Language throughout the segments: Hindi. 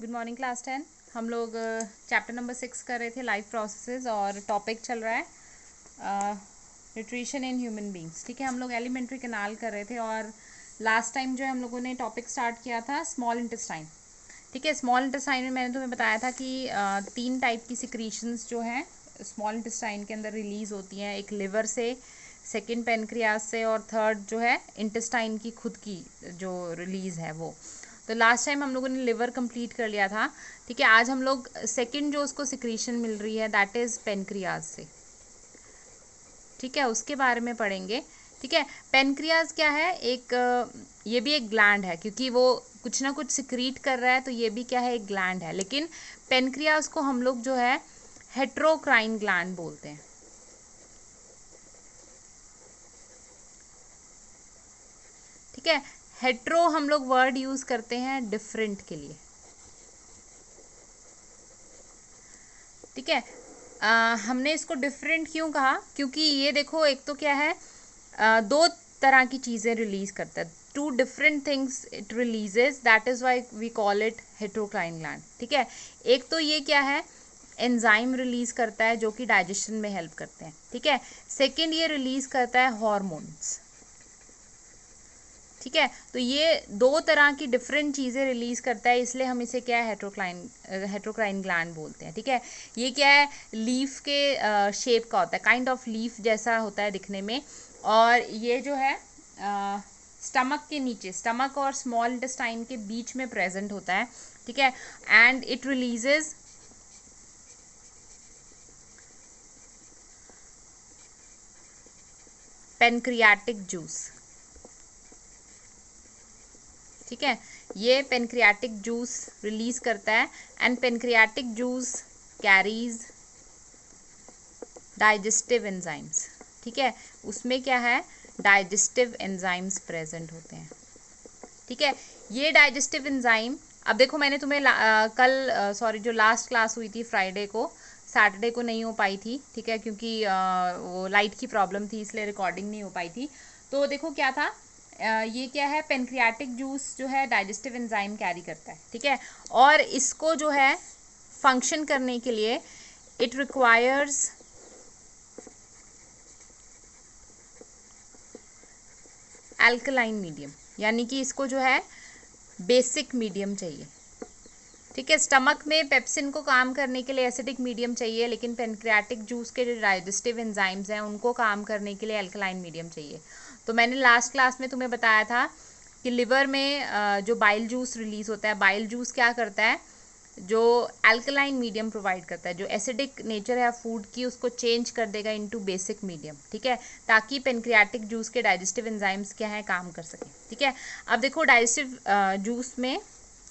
Good morning class 10। हम लोग चैप्टर नंबर 6 कर रहे थे, लाइफ प्रोसेसेस, और टॉपिक चल रहा है न्यूट्रिशन इन ह्यूमन बींग्स। ठीक है, हम लोग एलिमेंट्री कैनाल कर रहे थे और लास्ट टाइम जो है हम लोगों ने टॉपिक स्टार्ट किया था स्मॉल इंटेस्टाइन। ठीक है, स्मॉल इंटेस्टाइन में मैंने तुम्हें बताया था कि 3 टाइप की सिक्रीशंस जो हैं स्मॉल इंटेस्टाइन के अंदर रिलीज होती हैं, एक लिवर से, सेकेंड पेनक्रियाज से, और थर्ड जो है इंटेस्टाइन की खुद की जो रिलीज है वो। तो लास्ट टाइम हम लोगों ने लिवर कंप्लीट कर लिया था। ठीक है, आज हम लोग सेकंड जो उसको सिक्रीशन मिल रही है दैट इज पेनक्रियाज से। ठीक है, उसके बारे में पढ़ेंगे। ठीक है, पेनक्रियाज क्या है, ये भी एक ग्लैंड है, क्योंकि वो कुछ ना कुछ सिक्रीट कर रहा है, तो ये भी क्या है, एक ग्लैंड है। लेकिन पेनक्रियाज को हम लोग जो है हेट्रोक्राइन ग्लैंड बोलते हैं। ठीक है, हेट्रो हम लोग वर्ड यूज करते हैं डिफरेंट के लिए। ठीक है, हमने इसको डिफरेंट क्यों कहा, क्योंकि ये देखो एक तो क्या है, दो तरह की चीज़ें रिलीज करता है, two different things it releases, that is why we call it heterocrine gland. ठीक है, एक तो ये क्या है, एंजाइम रिलीज करता है जो कि डाइजेशन में हेल्प करते हैं। ठीक है, सेकेंड ये रिलीज करता है हॉर्मोन्स। ठीक है, तो ये दो तरह की डिफरेंट चीज़ें रिलीज करता है, इसलिए हम इसे क्या है, हेट्रोक्राइन ग्लैंड बोलते हैं। ठीक है, ये क्या है, लीफ के शेप का होता है, काइंड ऑफ लीफ जैसा होता है दिखने में, और ये जो है स्टमक के नीचे, स्टमक और स्मॉल इंटेस्टाइन के बीच में प्रेजेंट होता है। ठीक है, and it releases pancreatic juice. ठीक है, ये पेनक्रियाटिक जूस रिलीज करता है, and pancreatic juice carries digestive enzymes. ठीक है, उसमें क्या है, डाइजेस्टिव एंजाइम्स प्रेजेंट होते हैं। ठीक है, ये डाइजेस्टिव एंजाइम, अब देखो मैंने तुम्हें जो लास्ट क्लास हुई थी फ्राइडे को, सैटरडे को नहीं हो पाई थी। ठीक है, क्योंकि वो लाइट की प्रॉब्लम थी, इसलिए रिकॉर्डिंग नहीं हो पाई थी। तो देखो क्या था, ये क्या है, पेनक्रियाटिक जूस जो है डाइजेस्टिव एंजाइम कैरी करता है। ठीक है, और इसको जो है फंक्शन करने के लिए इट रिक्वायर्स एल्कलाइन मीडियम, यानी कि इसको जो है बेसिक मीडियम चाहिए। ठीक है, स्टमक में पेप्सिन को काम करने के लिए एसिडिक मीडियम चाहिए, लेकिन पेनक्रियाटिक जूस के जो डाइजेस्टिव एंजाइम्स हैं उनको काम करने के लिए अल्कलाइन मीडियम चाहिए। तो मैंने लास्ट क्लास में तुम्हें बताया था कि लिवर में जो बाइल जूस रिलीज होता है, बाइल जूस क्या करता है, जो अल्कलाइन मीडियम प्रोवाइड करता है, जो एसिडिक नेचर है फूड की उसको चेंज कर देगा इनटू बेसिक मीडियम। ठीक है, ताकि पेनक्रियाटिक जूस के डाइजेस्टिव एंजाइम्स क्या है, काम कर सके। ठीक है, अब देखो डाइजेस्टिव जूस में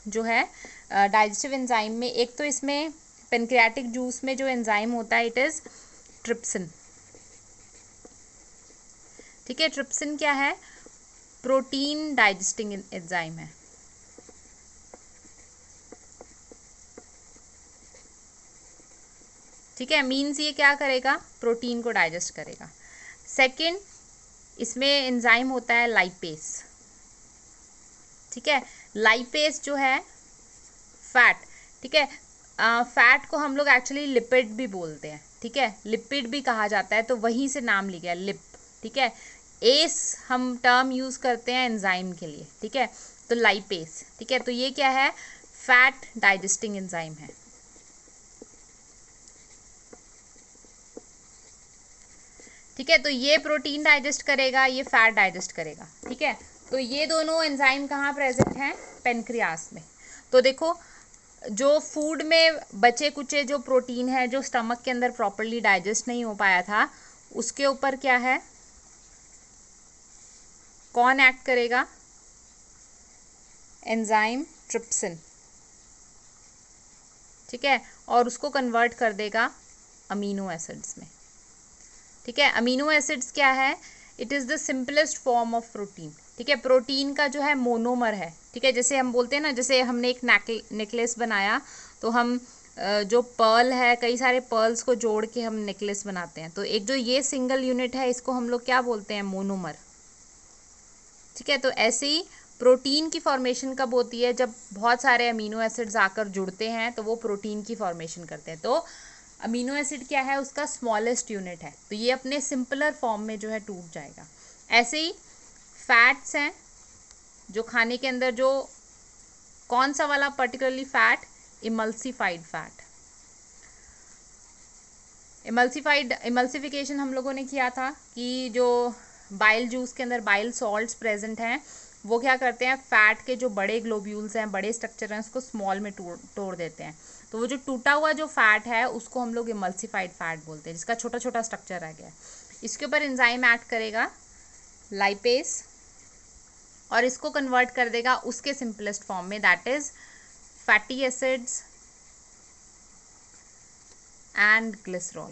जो है, डाइजेस्टिव एंजाइम में एक तो इसमें पेनक्रियाटिक जूस में जो एंजाइम होता है इट इज ट्रिप्सिन। ठीक है, ट्रिप्सिन क्या है, प्रोटीन डाइजेस्टिंग एंजाइम है। ठीक है, मीन्स ये क्या करेगा, प्रोटीन को डाइजेस्ट करेगा। सेकंड, इसमें एंजाइम होता है लाइपेस। ठीक है, लाइपेस जो है फैट। ठीक है, फैट को हम लोग एक्चुअली लिपिड भी बोलते हैं। ठीक है, लिपिड भी कहा जाता है, तो वहीं से नाम लिया लिप। ठीक है, एस हम टर्म यूज करते हैं एंजाइम के लिए। ठीक है, तो लाइपेस। ठीक है, तो ये क्या है, फैट डाइजेस्टिंग एंजाइम है। ठीक है, तो ये प्रोटीन डाइजेस्ट करेगा, ये फैट डाइजेस्ट करेगा। ठीक है, तो ये दोनों एंजाइम कहाँ प्रेजेंट हैं, पेनक्रियास में। तो देखो, जो फूड में बचे कुचे जो प्रोटीन है जो स्टमक के अंदर प्रॉपरली डाइजेस्ट नहीं हो पाया था, उसके ऊपर क्या है, कौन एक्ट करेगा, एंजाइम ट्रिप्सिन। ठीक है, और उसको कन्वर्ट कर देगा अमीनो एसिड्स में। ठीक है, अमीनो एसिड्स क्या है, it is the simplest form of protein. ठीक है, प्रोटीन का जो है मोनोमर है। ठीक है, जैसे हम बोलते हैं ना, जैसे हमने एक नेकलेस बनाया, तो हम जो पर्ल है, कई सारे पर्ल्स को जोड़ के हम नेकलेस बनाते हैं, तो एक जो ये सिंगल यूनिट है इसको हम लोग क्या बोलते हैं, मोनोमर। ठीक है, तो ऐसे ही प्रोटीन की फॉर्मेशन कब होती है? जब बहुत सारे अमीनो एसिड्स आकर जुड़ते हैं तो वो प्रोटीन की फॉर्मेशन करते हैं। तो अमीनो एसिड क्या है? उसका स्मॉलेस्ट यूनिट है, तो ये अपने सिंपलर फॉर्म में जो है टूट जाएगा। ऐसे ही फैट्स हैं जो खाने के अंदर, जो कौन सा वाला particularly fat? Emulsified fat. Emulsification हम लोगों ने किया था कि जो बाइल जूस के अंदर बाइल सॉल्ट्स प्रेजेंट हैं वो क्या करते हैं, फैट के जो बड़े ग्लोब्यूल्स हैं, बड़े स्ट्रक्चर हैं, उसको स्मॉल में तोड़ देते हैं। तो वो जो टूटा हुआ जो फैट है उसको हम लोग इमल्सिफाइड फैट बोलते हैं, जिसका छोटा छोटा स्ट्रक्चर रह गया है। इसके ऊपर एंजाइम एक्ट करेगा लाइपेज और इसको कन्वर्ट कर देगा उसके सिंपलेस्ट फॉर्म में, that is fatty acids and glycerol.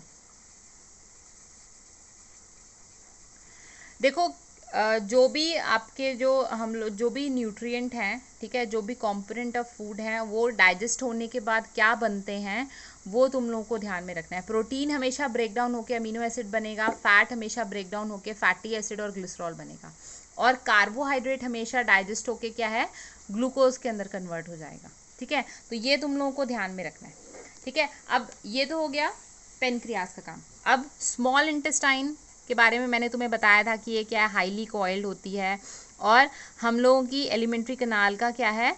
देखो जो भी आपके जो भी न्यूट्रिएंट हैं, ठीक है, जो भी कंपोनेंट ऑफ फूड हैं, वो डाइजेस्ट होने के बाद क्या बनते हैं वो तुम लोगों को ध्यान में रखना है। प्रोटीन हमेशा ब्रेक डाउन होकर अमीनो एसिड बनेगा, फैट हमेशा ब्रेक डाउन होकर फैटी एसिड और ग्लिसरॉल बनेगा, और कार्बोहाइड्रेट हमेशा डाइजेस्ट होके क्या है, ग्लूकोज के अंदर कन्वर्ट हो जाएगा। ठीक है, तो ये तुम लोगों को ध्यान में रखना है। ठीक है, अब ये तो हो गया पेनक्रियास का काम। अब स्मॉल इंटेस्टाइन के बारे में मैंने तुम्हें बताया था कि ये क्या है, हाईली कॉइल्ड होती है, और हम लोगों की एलिमेंट्री कैनाल का क्या है,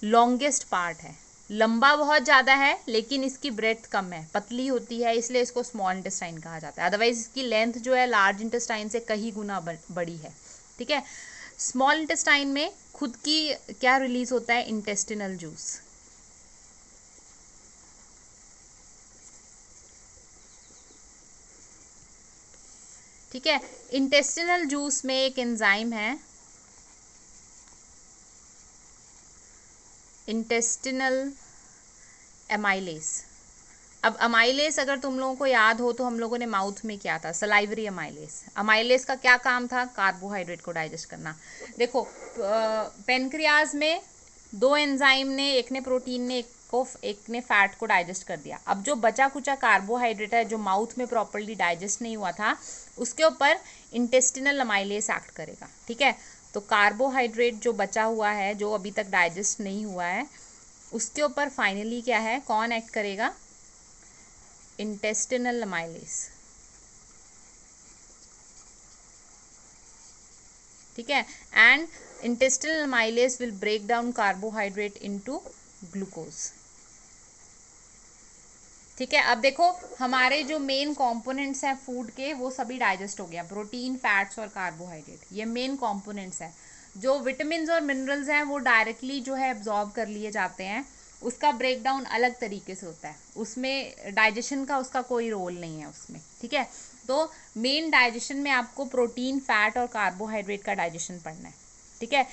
लॉन्गेस्ट पार्ट है। लंबा बहुत ज़्यादा है लेकिन इसकी ब्रेथ कम है, पतली होती है, इसलिए इसको स्मॉल इंटेस्टाइन कहा जाता है। अदरवाइज इसकी लेंथ जो है लार्ज इंटेस्टाइन से कई गुना बड़ी है। ठीक है, स्मॉल इंटेस्टाइन में खुद की क्या रिलीज होता है, इंटेस्टिनल जूस। ठीक है, इंटेस्टिनल जूस में एक एंजाइम है, इंटेस्टिनल एमाइलेस। अब अमाइलेस अगर तुम लोगों को याद हो तो हम लोगों ने माउथ में किया था, सलाइवरी अमाइलेस। अमाइलेस का क्या काम था, कार्बोहाइड्रेट को डाइजेस्ट करना। देखो पेनक्रियाज में दो एंजाइम ने, एक ने प्रोटीन ने, एक ने फैट को डाइजेस्ट कर दिया। अब जो बचा कुचा कार्बोहाइड्रेट है जो माउथ में प्रॉपर्ली डाइजेस्ट नहीं हुआ था, उसके ऊपर इंटेस्टिनल अमाइलेस एक्ट करेगा। ठीक है, तो कार्बोहाइड्रेट जो बचा हुआ है, जो अभी तक डाइजेस्ट नहीं हुआ है, उसके ऊपर फाइनली क्या है, कौन एक्ट करेगा, इंटेस्टिनल अमाइलेस। ठीक है, and intestinal amylase will break down carbohydrate into glucose. ठीक है, अब देखो हमारे जो मेन कंपोनेंट्स हैं फूड के, वो सभी डाइजेस्ट हो गया, प्रोटीन, फैट्स और कार्बोहाइड्रेट, ये मेन कंपोनेंट्स हैं। जो विटामिन और मिनरल्स हैं वो डायरेक्टली जो है एब्जॉर्ब कर लिए जाते हैं, उसका ब्रेक डाउन अलग तरीके से होता है, उसमें डाइजेशन का उसका कोई रोल नहीं है उसमें। ठीक है, तो मेन डाइजेशन में आपको प्रोटीन, फैट और कार्बोहाइड्रेट का डाइजेशन पढ़ना है। ठीक है,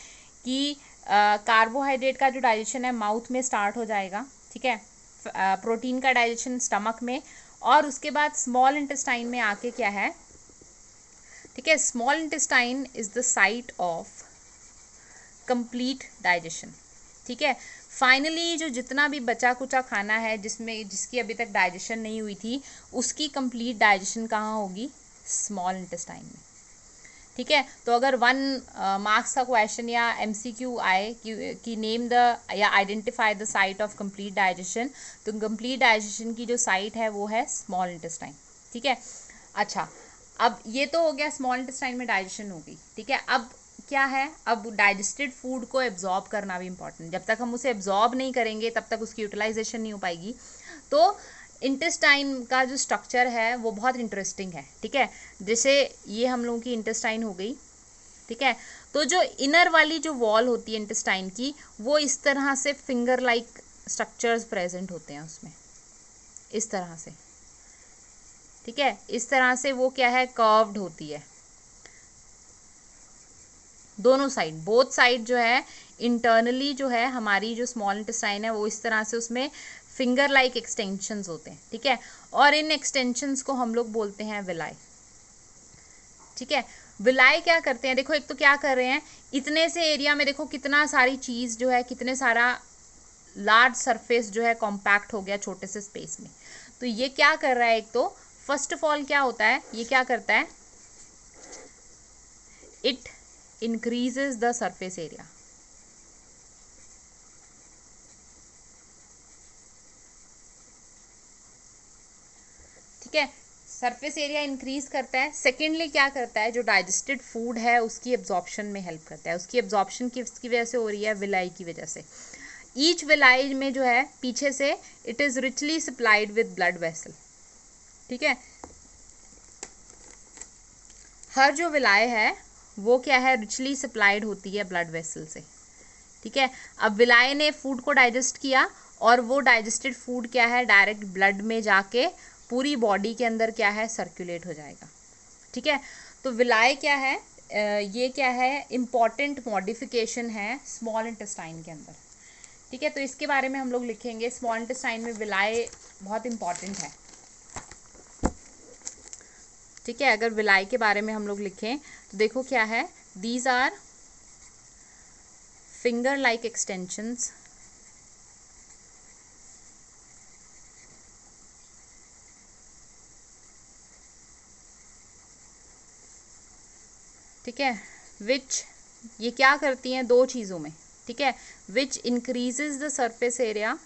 कि कार्बोहाइड्रेट का जो डाइजेशन है माउथ में स्टार्ट हो जाएगा। ठीक है, प्रोटीन का डाइजेशन स्टमक में, और उसके बाद स्मॉल इंटेस्टाइन में आके क्या है, ठीक है, small intestine is the site of complete digestion. ठीक है, फाइनली जो जितना भी बचा कुचा खाना है जिसकी अभी तक डाइजेशन नहीं हुई थी, उसकी कंप्लीट डाइजेशन कहाँ होगी, स्मॉल इंटेस्टाइन में। ठीक है, तो अगर 1 मार्क्स का क्वेश्चन या MCQ आए कि नेम द या identify the site of complete digestion, तो कंप्लीट डाइजेशन की जो साइट है वो है स्मॉल इंटेस्टाइन। ठीक है, अच्छा, अब ये तो हो गया स्मॉल इंटेस्टाइन में डाइजेशन हो गई। ठीक है, अब क्या है, अब डाइजेस्टेड फूड को एब्जॉर्ब करना भी इंपॉर्टेंट। जब तक हम उसे एब्जॉर्ब नहीं करेंगे तब तक उसकी यूटिलाइजेशन नहीं हो पाएगी। तो इंटेस्टाइन का जो स्ट्रक्चर है वो बहुत इंटरेस्टिंग है। ठीक है, जैसे ये हम लोगों की इंटेस्टाइन हो गई। ठीक है, तो जो इनर वाली जो वॉल होती है इंटेस्टाइन की, वो इस तरह से फिंगर लाइक स्ट्रक्चर्स प्रेजेंट होते हैं उसमें, इस तरह से। ठीक है, इस तरह से वो क्या है, कर्व्ड होती है दोनों साइड, बोथ साइड जो है इंटरनली जो है हमारी जो स्मॉल इंटेस्टाइन है वो इस तरह से उसमें फिंगर लाइक एक्सटेंशंस होते हैं। ठीक है, और इन एक्सटेंशंस को हम लोग बोलते हैं विलाई। ठीक है, विलाई क्या करते हैं, देखो एक तो क्या कर रहे हैं, इतने से एरिया में देखो कितना सारी चीज जो है, कितने सारा लार्ज सरफेस जो है कॉम्पैक्ट हो गया छोटे से स्पेस में। तो ये क्या कर रहा है, एक तो फर्स्ट ऑफ ऑल क्या होता है, ये क्या करता है, it increases the surface area. ठीक है, सरफेस एरिया इंक्रीज करता है। सेकेंडली क्या करता है, जो डाइजेस्टेड फूड है उसकी एब्जॉर्प्शन में हेल्प करता है। उसकी एब्जॉर्प्शन किसकी वजह से हो रही है, विलाई की वजह से। ईच विलाई में जो है पीछे से it is richly supplied with blood vessel, ठीक है। हर जो विलाय है वो क्या है, रिचली सप्लाइड होती है ब्लड वेसल से, ठीक है। अब विलाय ने फूड को डाइजेस्ट किया और वो डाइजेस्टेड फूड क्या है, डायरेक्ट ब्लड में जाके पूरी बॉडी के अंदर क्या है, सर्कुलेट हो जाएगा, ठीक है। तो विलाय क्या है, ये क्या है, इम्पॉर्टेंट मॉडिफिकेशन है स्मॉल इंटेस्टाइन के अंदर, ठीक है। तो इसके बारे में हम लोग लिखेंगे, स्मॉल इंटेस्टाइन में विलाय बहुत इंपॉर्टेंट है, ठीक है। अगर विलाय के बारे में हम लोग लिखें तो देखो क्या है, these are finger like extensions ठीक है, विच ये क्या करती हैं, दो चीज़ों में, ठीक है। विच increases the surface area,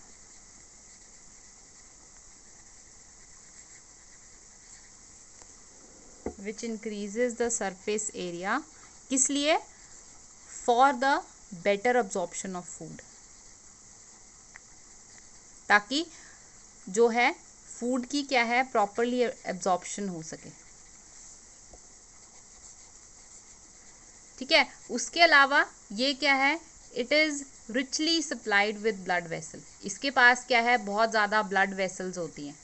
which increases the surface area, किस लिए, for the better absorption of food, ताकि जो है फूड की क्या है, प्रॉपरली एब्जॉर्प्शन हो सके, ठीक है। उसके अलावा ये क्या है, it is richly supplied with blood vessel, इसके पास क्या है, बहुत ज़्यादा ब्लड वेसल्स होती हैं,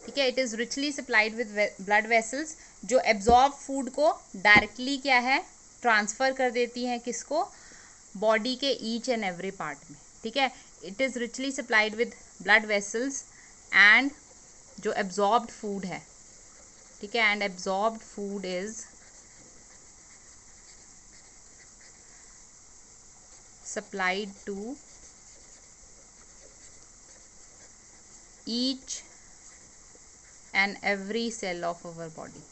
ठीक है। It is richly supplied with blood vessels, जो एब्जॉर्ब फूड को डायरेक्टली क्या है, ट्रांसफर कर देती हैं किसको, बॉडी के ईच एंड एवरी पार्ट में, ठीक है। It is richly supplied with blood vessels and जो एब्जॉर्ब्ड फूड है, ठीक है, and absorbed food is supplied to each and every cell of our body,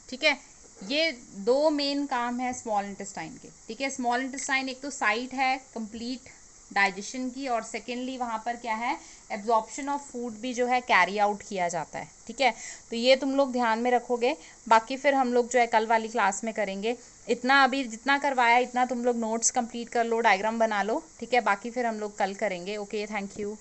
ठीक है। ये दो मेन काम है स्मॉल इंटेस्टाइन के, ठीक है। स्मॉल इंटेस्टाइन एक तो साइट है कंप्लीट डाइजेशन की, और सेकेंडली वहाँ पर क्या है, एब्जॉर्प्शन ऑफ फूड भी जो है कैरी आउट किया जाता है, ठीक है। तो ये तुम लोग ध्यान में रखोगे, बाकी फिर हम लोग जो है कल वाली क्लास में करेंगे। इतना अभी जितना करवाया इतना तुम लोग नोट्स कंप्लीट कर लो, डायग्राम बना लो, ठीक है। बाकी फिर हम लोग कल करेंगे। Okay, thank you.